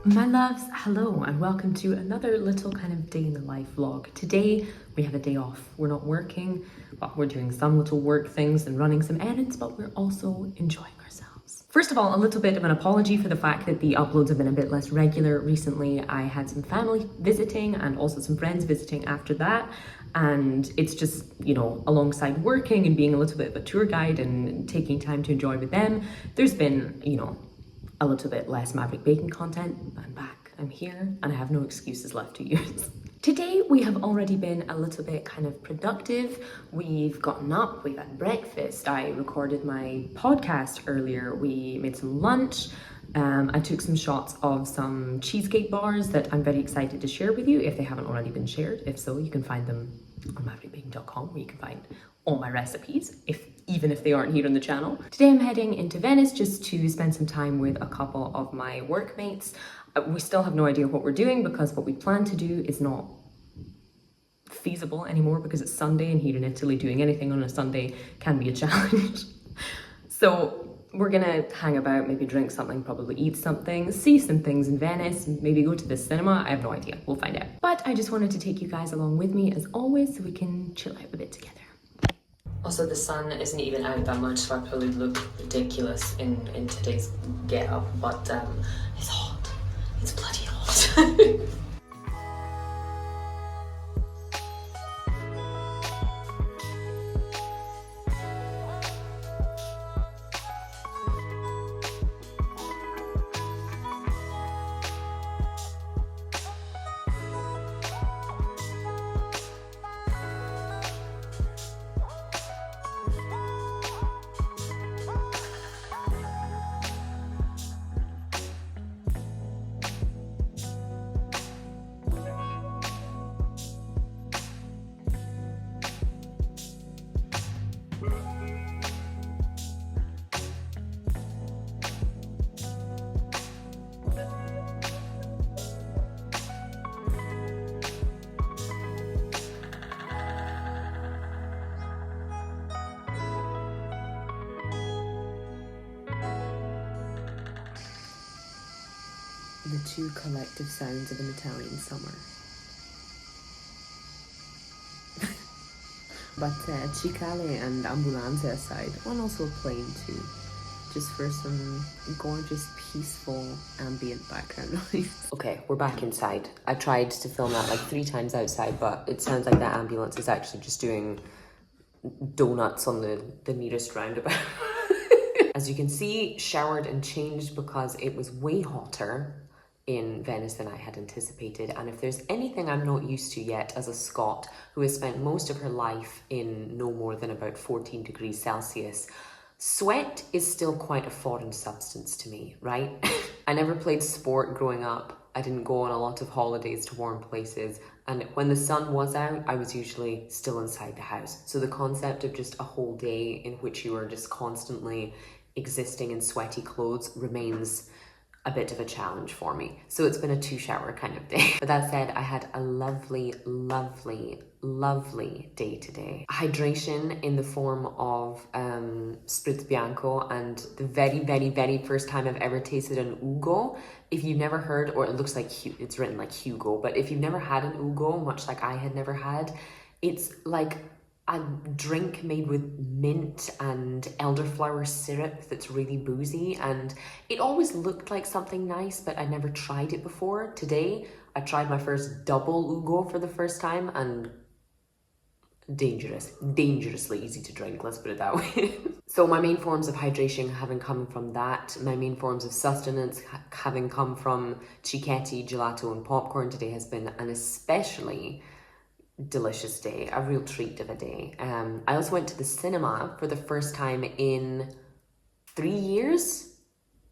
My loves, hello and welcome to another little kind of day in the life vlog. Today we have a day off. We're not working, but we're doing some little work things and running some errands, but we're also enjoying ourselves. First of all, a little bit of an apology for the fact that the uploads have been a bit less regular recently. I had some family visiting and also some friends visiting after that. And it's just, alongside working and being a little bit of a tour guide and taking time to enjoy with them, there's been, a little bit less Maverick Bacon content. I'm back, I'm here, and I have no excuses left to use. Today we have already been a little bit kind of productive. We've gotten up, we've had breakfast, I recorded my podcast earlier, we made some lunch, I took some shots of some cheesecake bars that I'm very excited to share with you if they haven't already been shared. If so, you can find them on maverickbacon.com where you can find all my recipes, even if they aren't here on the channel. Today I'm heading into Venice just to spend some time with a couple of my workmates. We still have no idea what we're doing because what we plan to do is not feasible anymore because it's Sunday, and here in Italy doing anything on a Sunday can be a challenge. So we're gonna hang about, maybe drink something, probably eat something, see some things in Venice, maybe go to the cinema. I have no idea, we'll find out. But I just wanted to take you guys along with me as always so we can chill out a bit together. Also, the sun isn't even out that much, so I probably look ridiculous in today's get-up, but it's hot. It's bloody hot. The two collective sounds of an Italian summer. But cicale and ambulanze aside, and also a plane too, just for some gorgeous, peaceful, ambient background noise. Okay, we're back inside. I tried to film that like 3 times outside, but it sounds like that ambulance is actually just doing donuts on the nearest roundabout. As you can see, showered and changed because it was way hotter in Venice than I had anticipated. And if there's anything I'm not used to yet as a Scot who has spent most of her life in no more than about 14 degrees Celsius, sweat is still quite a foreign substance to me, right? I never played sport growing up. I didn't go on a lot of holidays to warm places. And when the sun was out, I was usually still inside the house. So the concept of just a whole day in which you are just constantly existing in sweaty clothes remains a bit of a challenge for me. So it's been a 2-shower kind of day. But that said, I had a lovely, lovely, lovely day today. Hydration in the form of spritz bianco, and the very, very, very first time I've ever tasted an Ugo. If you've never heard, or it looks like it's written like Hugo, but if you've never had an Ugo, much like I had never had, it's like a drink made with mint and elderflower syrup that's really boozy, and it always looked like something nice, but I never tried it before. Today, I tried my first double Ugo for the first time, and dangerously easy to drink, let's put it that way. So my main forms of hydration having come from that, my main forms of sustenance having come from cicchetti, gelato and popcorn, today has been an especially delicious day, a real treat of a day. I also went to the cinema for the first time in 3 years,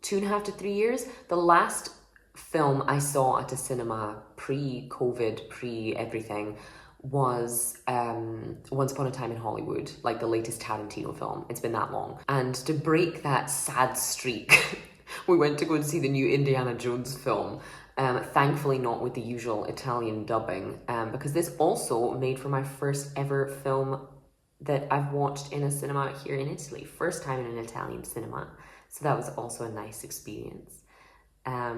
2.5 to 3 years. The last film I saw at a cinema pre-COVID, pre-everything was Once Upon a Time in Hollywood, like the latest Tarantino film. It's been that long. And to break that sad streak, we went to go and see the new Indiana Jones film. Thankfully not with the usual Italian dubbing, because this also made for my first ever film that I've watched in a cinema here in Italy. First time in an Italian cinema. So that was also a nice experience. A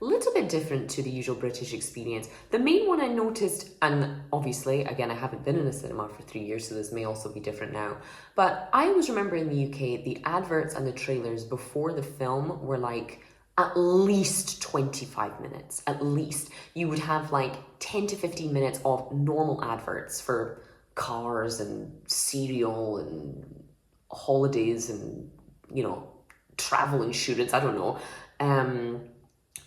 little bit different to the usual British experience. The main one I noticed, and obviously, again, I haven't been in a cinema for 3 years, so this may also be different now, but I always remember in the UK, the adverts and the trailers before the film were like at least 25 minutes, at least. You would have like 10 to 15 minutes of normal adverts for cars and cereal and holidays and, you know, travel insurance, I don't know.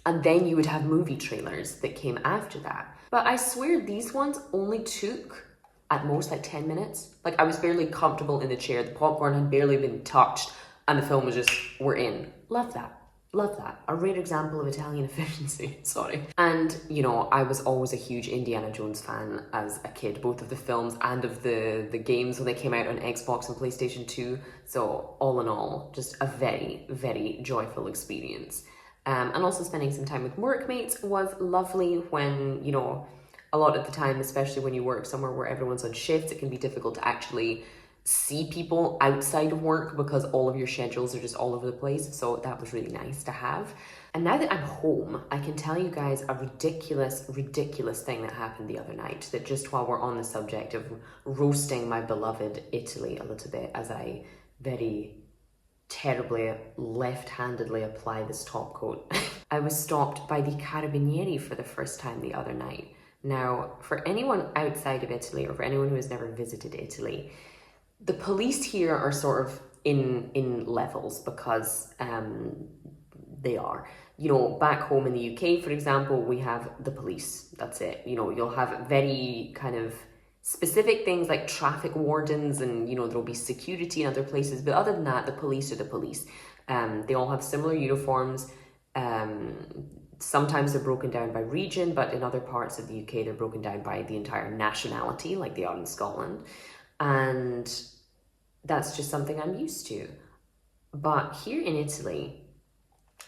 And then you would have movie trailers that came after that. But I swear these ones only took at most like 10 minutes. Like I was barely comfortable in the chair, the popcorn had barely been touched, and the film was just, we're in. Love that. Love that. A rare example of Italian efficiency, sorry. And, you know, I was always a huge Indiana Jones fan as a kid, both of the films and of the games when they came out on Xbox and PlayStation 2. So all in all, just a very, very joyful experience. And also spending some time with workmates was lovely when, you know, a lot of the time, especially when you work somewhere where everyone's on shifts, it can be difficult to actually see people outside of work because all of your schedules are just all over the place. So that was really nice to have. And now that I'm home, I can tell you guys a ridiculous, ridiculous thing that happened the other night, that just while we're on the subject of roasting my beloved Italy a little bit as I very terribly left-handedly apply this top coat. I was stopped by the Carabinieri for the first time the other night. Now, for anyone outside of Italy or for anyone who has never visited Italy, the police here are sort of in levels because they are. You know, back home in the UK, for example, we have the police. That's it. You know, you'll have very kind of specific things like traffic wardens and, you know, there'll be security in other places. But other than that, the police are the police. They all have similar uniforms. Sometimes they're broken down by region, but in other parts of the UK, they're broken down by the entire nationality, like they are in Scotland. And that's just something I'm used to. But here in Italy,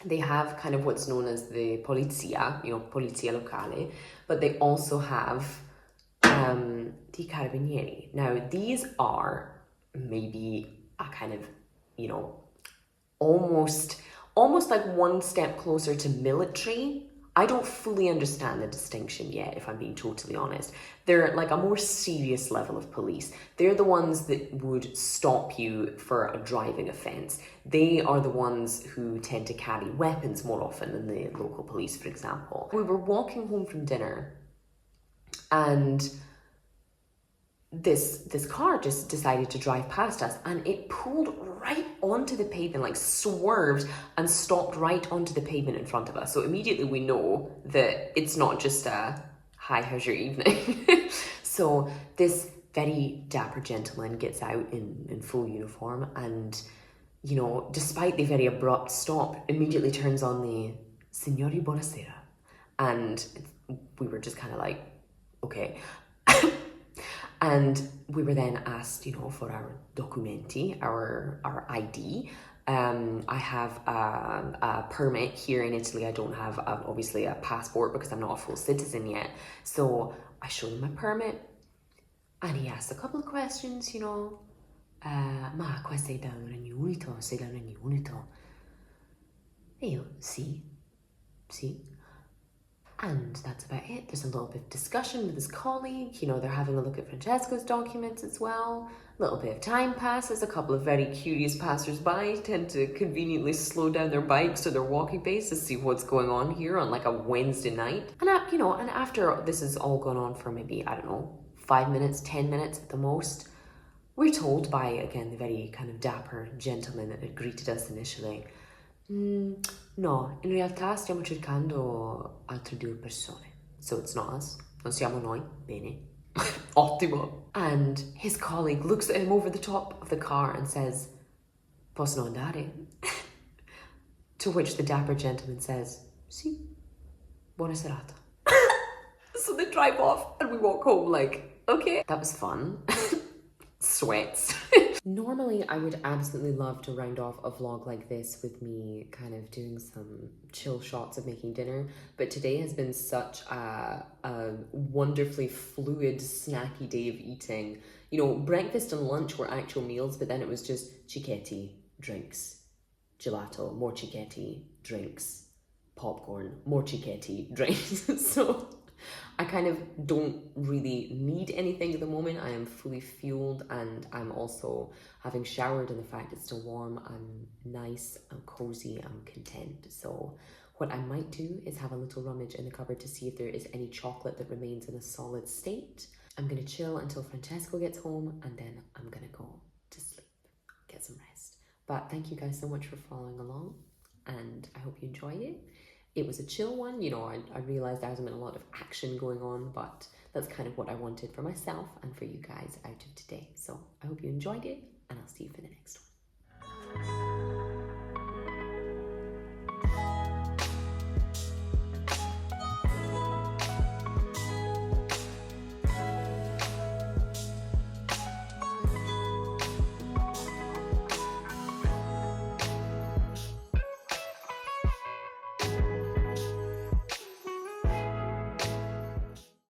they have kind of what's known as the polizia, you know, polizia locale, but they also have the carabinieri. Now, these are maybe a kind of, you know, almost like one step closer to military. I don't fully understand the distinction yet, if I'm being totally honest. They're like a more serious level of police. They're the ones that would stop you for a driving offence. They are the ones who tend to carry weapons more often than the local police, for example. We were walking home from dinner and this car just decided to drive past us, and it pulled right onto the pavement, like swerved and stopped right onto the pavement in front of us. So immediately we know that it's not just a, hi, how's your evening? So this very dapper gentleman gets out in full uniform and, you know, despite the very abrupt stop, immediately turns on the Signori Buonasera. And we were just kind of like, okay. And we were then asked, you know, for our documenti, our ID. I have a permit here in Italy. I don't have, obviously, a passport because I'm not a full citizen yet. So I showed him my permit, and he asked a couple of questions, you know. Ma qua sei da un Regno Unito? Sei da un Regno Unito? E io, sì. And that's about it. There's a little bit of discussion with his colleague. You know, they're having a look at Francesco's documents as well. A little bit of time passes. A couple of very curious passers-by tend to conveniently slow down their bikes to their walking pace to see what's going on here on like a Wednesday night. And, you know, and after this has all gone on for maybe, I don't know, 5 minutes, 10 minutes at the most, we're told by, again, the very kind of dapper gentleman that had greeted us initially, no, in realtà stiamo cercando altre 2 persone. So it's not us. Non siamo noi. Bene. Ottimo. And his colleague looks at him over the top of the car and says, possono andare? To which the dapper gentleman says, sì, buona serata. So they drive off and we walk home like, okay. That was fun. Sweats. Normally, I would absolutely love to round off a vlog like this with me kind of doing some chill shots of making dinner, but today has been such a wonderfully fluid, snacky day of eating. You know, breakfast and lunch were actual meals, but then it was just cicchetti, drinks, gelato, more cicchetti, drinks, popcorn, more chiquetti drinks. So I kind of don't really need anything at the moment. I am fully fueled, and I'm also having showered, and the fact it's still warm, I'm nice, I'm cozy, I'm content. So what I might do is have a little rummage in the cupboard to see if there is any chocolate that remains in a solid state. I'm gonna chill until Francesco gets home, and then I'm gonna go to sleep, get some rest. But thank you guys so much for following along, and I hope you enjoyed it. It was a chill one, you know, I realised there hasn't been a lot of action going on, but that's kind of what I wanted for myself and for you guys out of today. So I hope you enjoyed it, and I'll see you for the next one.